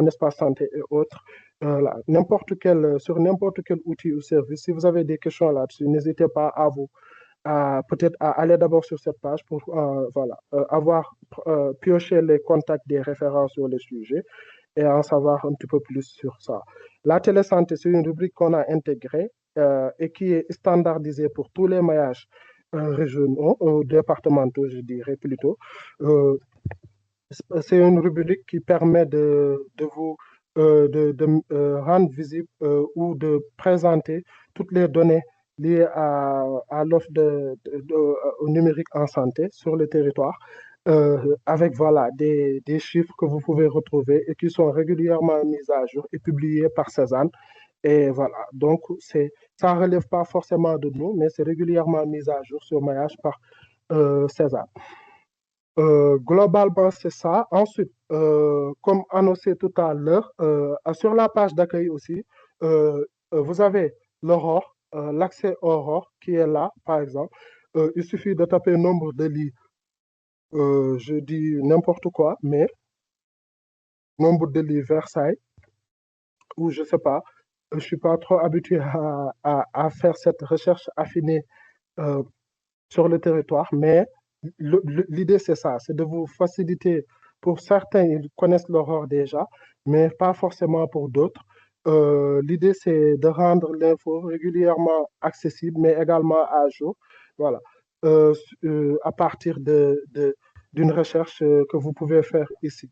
[SPEAKER 2] espace santé et autres. Sur n'importe quel outil ou service, si vous avez des questions là-dessus, n'hésitez pas peut-être à aller d'abord sur cette page pour voilà, avoir pioché les contacts des référents sur le sujet et en savoir un petit peu plus sur ça. La télésanté, c'est une rubrique qu'on a intégrée et qui est standardisée pour tous les maillages régionaux, départementaux, je dirais plutôt. Euh, c'est une rubrique qui permet de vous rendre visible ou de présenter toutes les données liées à l'offre au numérique en santé sur le territoire, avec voilà, des chiffres que vous pouvez retrouver et qui sont régulièrement mis à jour et publiés par Cézanne. Et voilà, donc ça ne relève pas forcément de nous, mais c'est régulièrement mis à jour sur maillage par Cézanne. Globalement, c'est ça. Ensuite, comme annoncé tout à l'heure, sur la page d'accueil aussi, vous avez l'Aurore, l'accès Aurore qui est là, par exemple. Il suffit de taper nombre de lits, je dis n'importe quoi, mais nombre de lits Versailles. ou je sais pas, je suis pas trop habitué à faire cette recherche affinée euh, sur le territoire, mais l'idée c'est ça, c'est de vous faciliter. Pour certains, ils connaissent l'aurore déjà, mais pas forcément pour d'autres. L'idée c'est de rendre l'info régulièrement accessible, mais également à jour. Voilà. À partir d'une recherche que vous pouvez faire ici.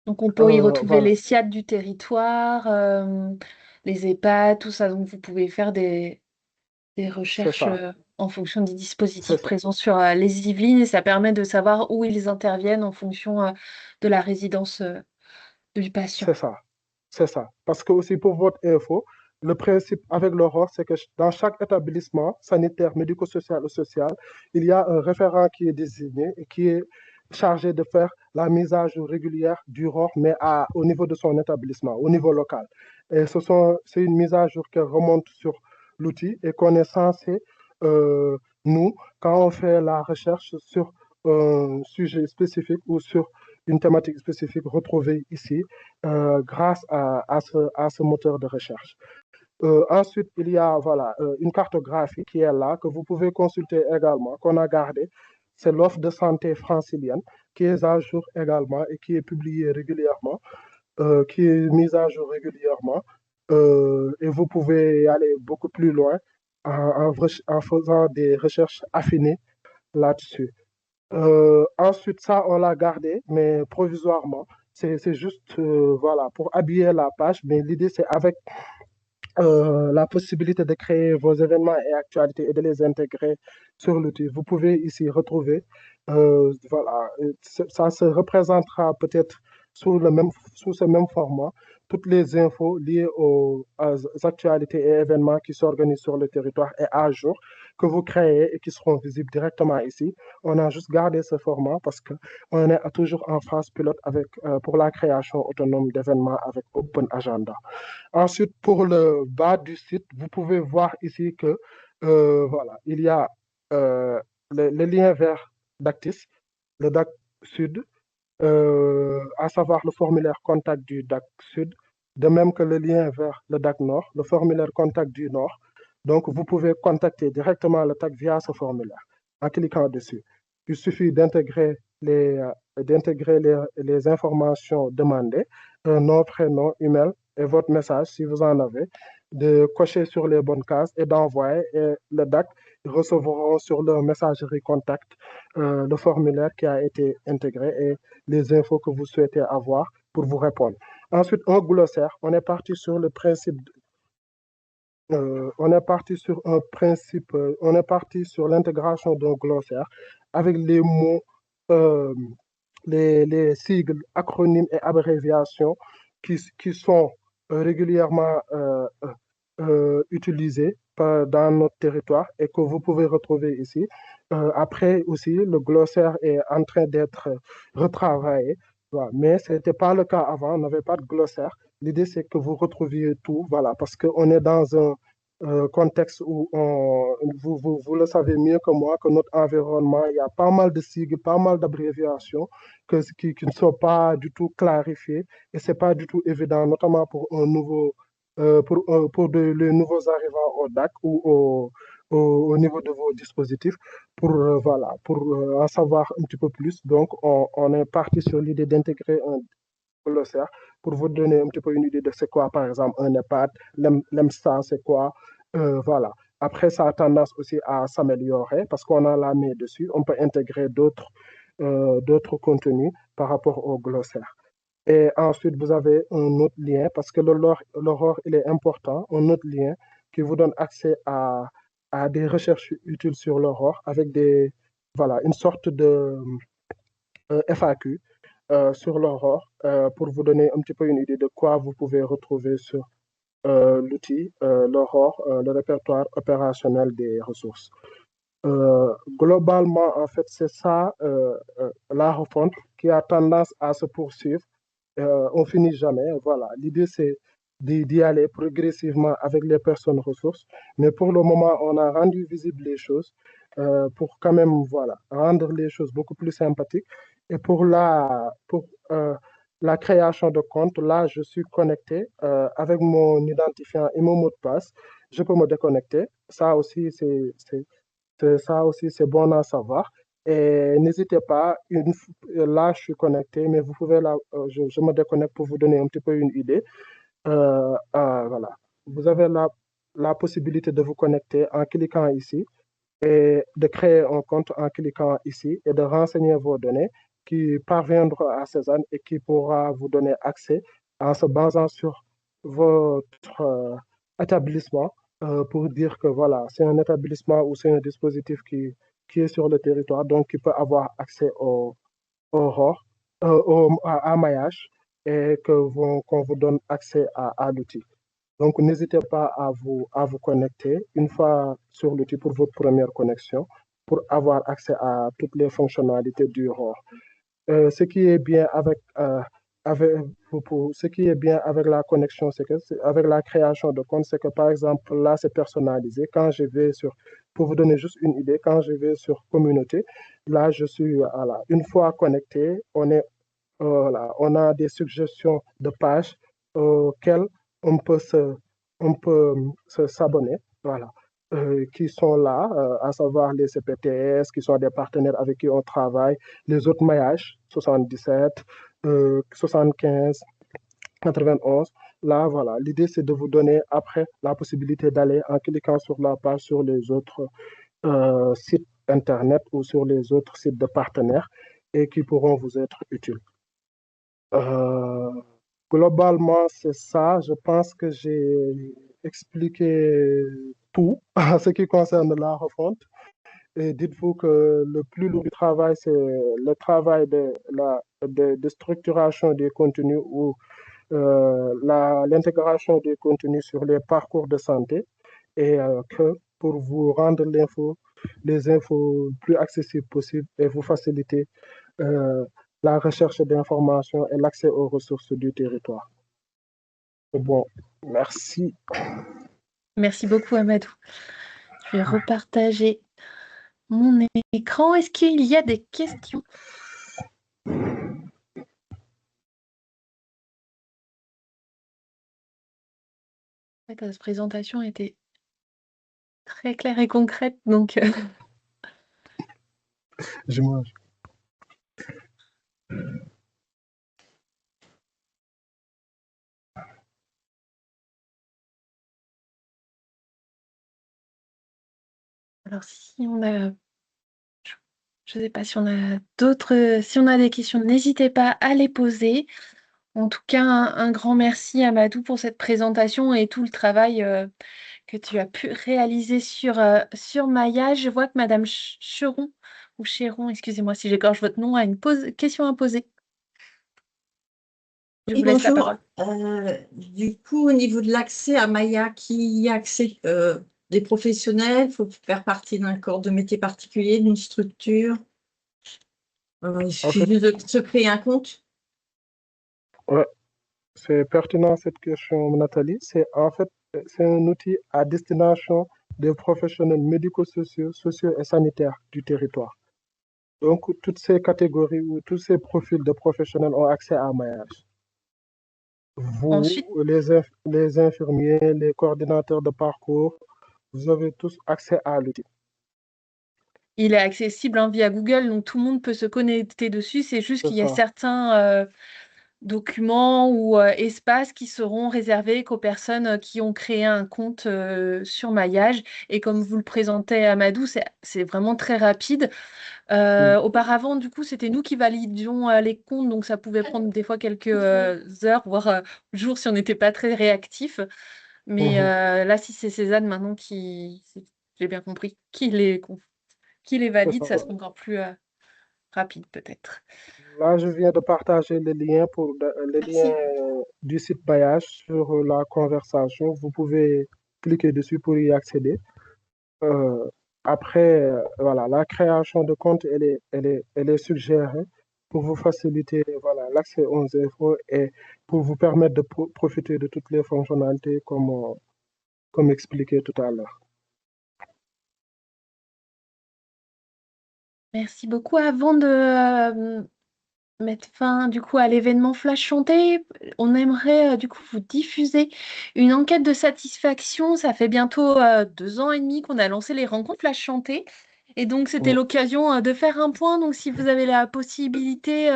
[SPEAKER 1] Donc, on peut y retrouver
[SPEAKER 2] Voilà,
[SPEAKER 1] les SIAD du territoire, les EHPAD, tout ça. Donc, vous pouvez faire des
[SPEAKER 2] c'est
[SPEAKER 1] recherches
[SPEAKER 2] ça,
[SPEAKER 1] en fonction des
[SPEAKER 2] c'est
[SPEAKER 1] dispositifs
[SPEAKER 2] ça,
[SPEAKER 1] présents sur les Yvelines et ça permet de savoir où ils interviennent en fonction de la résidence du patient.
[SPEAKER 2] c'est ça. C'est ça. Parce que aussi pour votre info, le principe avec l'Aurore, c'est que dans chaque établissement sanitaire, médico-social ou social, il y a un référent qui est désigné et qui est chargé de faire la mise à jour régulière du ROR, mais au niveau de son établissement, au niveau local. Et c'est une mise à jour qui remonte sur l'outil et qu'on est censé, euh, nous, quand on fait la recherche sur un sujet spécifique ou sur une thématique spécifique, retrouver ici grâce à ce moteur de recherche. Ensuite, il y a voilà, une cartographie qui est là, que vous pouvez consulter également, qu'on a gardée. C'est l'offre de santé francilienne qui est à jour également et qui est publiée régulièrement, qui est mise à jour régulièrement. Et vous pouvez aller beaucoup plus loin en faisant des recherches affinées là-dessus. Ensuite, ça, on l'a gardé, mais provisoirement. C'est juste voilà, pour habiller la page, mais l'idée, c'est avec la possibilité de créer vos événements et actualités et de les intégrer sur l'outil. Vous pouvez ici retrouver, voilà, ça se représentera peut-être sous ce même format, toutes les infos liées aux actualités et événements qui s'organisent sur le territoire et à jour que vous créez et qui seront visibles directement ici. On a juste gardé ce format parce qu'on est toujours en phase pilote pour la création autonome d'événements avec Open Agenda. Ensuite, pour le bas du site, vous pouvez voir ici que voilà, il y a euh, le lien vers Dactis, le DAC Sud, à savoir le formulaire contact du DAC Sud, de même que le lien vers le DAC Nord, le formulaire contact du Nord. Donc, vous pouvez contacter directement le DAC via ce formulaire en cliquant dessus. Il suffit d'intégrer les informations demandées, nom, prénom, email et votre message si vous en avez, de cocher sur les bonnes cases et d'envoyer. Et le DAC recevront sur leur messagerie contact le formulaire qui a été intégré et les infos que vous souhaitez avoir pour vous répondre. Ensuite, un glossaire. On est parti sur le principe, on est parti sur un principe, on est parti sur l'intégration d'un glossaire avec les mots, euh, les sigles, acronymes et abréviations qui sont régulièrement utilisés dans notre territoire et que vous pouvez retrouver ici. Après aussi, le glossaire est en train d'être retravaillé, voilà. Mais ce n'était pas le cas avant, on n'avait pas de glossaire. L'idée, c'est que vous retrouviez tout, voilà, parce qu'on est dans un contexte où vous le savez mieux que moi, que notre environnement, il y a pas mal de sigles, pas mal d'abréviations qui ne sont pas du tout clarifiées et c'est pas du tout évident, notamment pour un nouveau, pour les nouveaux arrivants au DAC ou au niveau de vos dispositifs, voilà, pour en savoir un petit peu plus. Donc, on est parti sur l'idée d'intégrer un glossaire pour vous donner un petit peu une idée de c'est quoi, par exemple, un EHPAD, l'EMSA, c'est quoi, voilà. Après, ça a tendance aussi à s'améliorer parce qu'on a la main dessus. On peut intégrer d'autres contenus par rapport au glossaire. Et ensuite, vous avez un autre lien parce que l'aurore, il est important, un autre lien qui vous donne accès à des recherches utiles sur l'aurore avec voilà, une sorte de FAQ sur l'aurore pour vous donner un petit peu une idée de quoi vous pouvez retrouver sur l'outil, l'aurore, le répertoire opérationnel des ressources. Globalement, en fait, c'est ça, la refonte qui a tendance à se poursuivre. On finit jamais. Voilà. L'idée, c'est d'y aller progressivement avec les personnes ressources. Mais pour le moment, on a rendu visible les choses pour quand même, voilà, rendre les choses beaucoup plus sympathiques. Et pour la création de compte. Là, je suis connecté avec mon identifiant et mon mot de passe. Je peux me déconnecter. Ça aussi, c'est bon à savoir. Et n'hésitez pas, là, je suis connecté, mais vous pouvez, là, je me déconnecte pour vous donner un petit peu une idée. Voilà. Vous avez la possibilité de vous connecter en cliquant ici et de créer un compte en cliquant ici et de renseigner vos données qui parviendront à Cézanne et qui pourra vous donner accès en se basant sur votre établissement pour dire que voilà, c'est un établissement ou c'est un dispositif qui est sur le territoire, donc qui peut avoir accès au ROR, à maillage et qu'on vous donne accès à l'outil. Donc, n'hésitez pas à vous connecter une fois sur l'outil pour votre première connexion pour avoir accès à toutes les fonctionnalités du ROR. Ce qui est bien avec, ce qui est bien avec la connexion, c'est que avec la création de compte, c'est que par exemple, là, c'est personnalisé. Quand je vais sur, pour vous donner juste une idée, quand je vais sur communauté, là, je suis, voilà, une fois connecté, voilà, on a des suggestions de pages auxquelles on peut s'abonner, voilà, qui sont là, à savoir les CPTS, qui sont des partenaires avec qui on travaille, les autres maillages, 77, 75, 91. Là, voilà, l'idée c'est de vous donner après la possibilité d'aller en cliquant sur la page sur les autres sites Internet ou sur les autres sites de partenaires et qui pourront vous être utiles. Euh, Globalement, c'est ça. Je pense que j'ai expliqué tout en ce qui concerne la refonte. Et dites-vous que le plus lourd du travail, c'est le travail de structuration des contenus ou l'intégration des contenus sur les parcours de santé et que pour vous rendre les infos plus accessibles possibles et vous faciliter euh, la recherche d'informations et l'accès aux ressources du territoire. Bon, merci.
[SPEAKER 1] Merci beaucoup, Amadou. Je vais repartager mon écran. Est-ce qu'il y a des questions? En fait, cette présentation était très claire et concrète, donc
[SPEAKER 2] Je mange.
[SPEAKER 1] alors si on a, je ne sais pas si on a d'autres, si on a des questions, n'hésitez pas à les poser. En tout cas, un grand merci à Madou pour cette présentation et tout le travail que tu as pu réaliser sur Maya. Je vois que Madame Cheron, ou Chéron, excusez-moi si j'écorche votre nom, a une question à poser. Je
[SPEAKER 3] Oui,
[SPEAKER 1] vous laisse la
[SPEAKER 3] bonjour.
[SPEAKER 1] parole.
[SPEAKER 3] Du coup, au niveau de l'accès à Maya, qui y a accès? Des professionnels? Il faut faire partie d'un corps de métier particulier, d'une structure? Il
[SPEAKER 2] En
[SPEAKER 3] suffit
[SPEAKER 2] fait,
[SPEAKER 3] juste de se créer un compte?
[SPEAKER 2] ouais, c'est pertinent cette question, Nathalie. C'est un outil à destination des professionnels médico-sociaux, sociaux et sanitaires du territoire. Donc, toutes ces catégories ou tous ces profils de professionnels ont accès à Maillage. Vous,
[SPEAKER 1] Ensuite,
[SPEAKER 2] les infirmiers, les coordinateurs de parcours, vous avez tous accès à l'outil.
[SPEAKER 1] il est accessible hein, via Google, donc tout le monde peut se connecter dessus. C'est juste
[SPEAKER 2] C'est
[SPEAKER 1] qu'il y a
[SPEAKER 2] ça.
[SPEAKER 1] certains documents ou espaces qui seront réservés qu'aux personnes qui ont créé un compte sur Maillage. Et comme vous le présentez, Amadou, c'est vraiment très rapide.
[SPEAKER 2] Oui.
[SPEAKER 1] Auparavant, du coup, c'était nous qui validions les comptes, donc ça pouvait prendre des fois quelques heures, voire jours si on n'était pas très réactif. Mais
[SPEAKER 2] Mhm.
[SPEAKER 1] là, si c'est Cézanne maintenant j'ai bien compris, qui les
[SPEAKER 2] C'est
[SPEAKER 1] valide,
[SPEAKER 2] ça.
[SPEAKER 1] ça sera encore plus rapide peut-être.
[SPEAKER 2] Là, je viens de partager les liens
[SPEAKER 3] Merci.
[SPEAKER 2] du site Bayage sur la conversation. Vous pouvez cliquer dessus pour y accéder. Euh, Après, voilà, la création de compte, elle est suggérée pour vous faciliter, voilà, l'accès aux infos et pour vous permettre de profiter de toutes les fonctionnalités comme expliqué tout à l'heure.
[SPEAKER 1] Merci beaucoup. mettre fin du coup à l'événement Flash Chanté. On aimerait du coup vous diffuser une enquête de satisfaction. Ça fait bientôt 2 ans et demi qu'on a lancé les rencontres Flash Chanté. Et donc c'était
[SPEAKER 2] Oh,
[SPEAKER 1] l'occasion de faire un point. Donc si vous avez la possibilité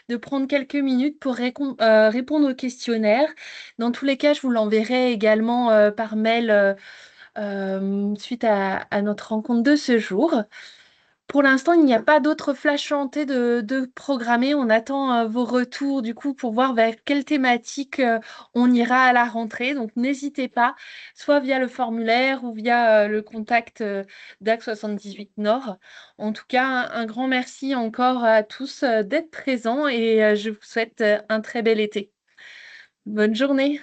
[SPEAKER 1] de prendre quelques minutes pour répondre au questionnaire, dans tous les cas, je vous l'enverrai également par mail suite à notre rencontre de ce jour. Pour l'instant, il n'y a pas d'autres flash chantés de programmés. On attend vos retours du coup pour voir vers quelle thématique on ira à la rentrée. Donc n'hésitez pas, soit via le formulaire ou via le contact d'Axe 78 Nord. En tout cas, un grand merci encore à tous d'être présents et je vous souhaite un très bel été. Bonne journée.